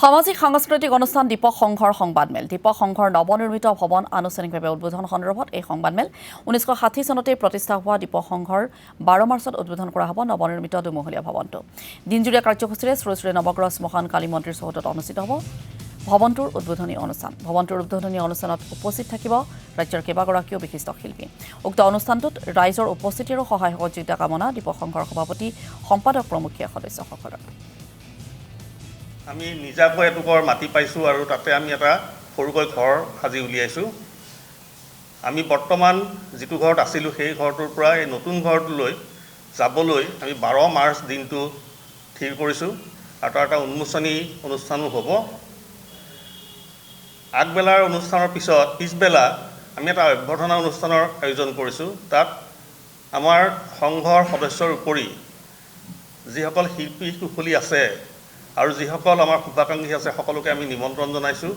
সামাজিক সাংস্কৃতিক অনুষ্ঠান দীপক সংঘৰ সংবাদমেল দীপক সংঘৰ নৱনিৰ্মিত ভৱন আনুষ্ঠানিকভাৱে উদ্বোধন সন্দৰ্ভত এই সংবাদমেল 1960 চনতে প্ৰতিষ্ঠা হোৱা দীপক সংঘৰ 12 মাৰ্চত উদ্বোধন কৰা হ'ব নৱনিৰ্মিত দুমহলীয়া ভৱনটো দিনজুৰীয়া কাৰ্যসূচীৰে শ্ৰী নৱগ্ৰহ শ্মশান কালী মন্দিৰ চৌহদত অনুষ্ঠিত হ'ব ভৱনটোৰ উদ্বোধনী অনুষ্ঠানত উপস্থিত থাকিব ৰাজ্যৰ কেইবাগৰাকীও বিশিষ্ট শিল্পী উক্ত অনুষ্ঠানটোত ৰাইজৰ উপস্থিতি আৰু সহায় সহযোগিতা কামনা দীপক সংঘৰ সভাপতি সম্পাদক প্ৰমুখীয়া সদস্যসকলৰ আমি নিজাকৈ এটুকুৰ মাটি পাইছোঁ আৰু তাতে আমি এটা সৰুকৈ ঘৰ সাজি উলিয়াইছোঁ আমি বৰ্তমান যিটো ঘৰত আছিলোঁ সেই ঘৰটোৰ পৰা এই নতুন ঘৰটোলৈ যাবলৈ আমি 12 মাৰ্চ দিনটো ঠিক কৰিছোঁ আৰু তাৰ এটা উন্মোচনী অনুষ্ঠানো হ'ব আগবেলাৰ অনুষ্ঠানৰ পিছবেলা আমি এটা অভ্যৰ্থনা অনুষ্ঠানৰ আয়োজন কৰিছোঁ তাত আমাৰ সংঘৰ সদস্যৰ উপৰি যিসকল শিল্পী কুশলী আছে আৰু যিসকল আমাৰ শুভাকাংক্ষী আছে সকলোকে আমি নিমন্ত্ৰণ জনাইছোঁ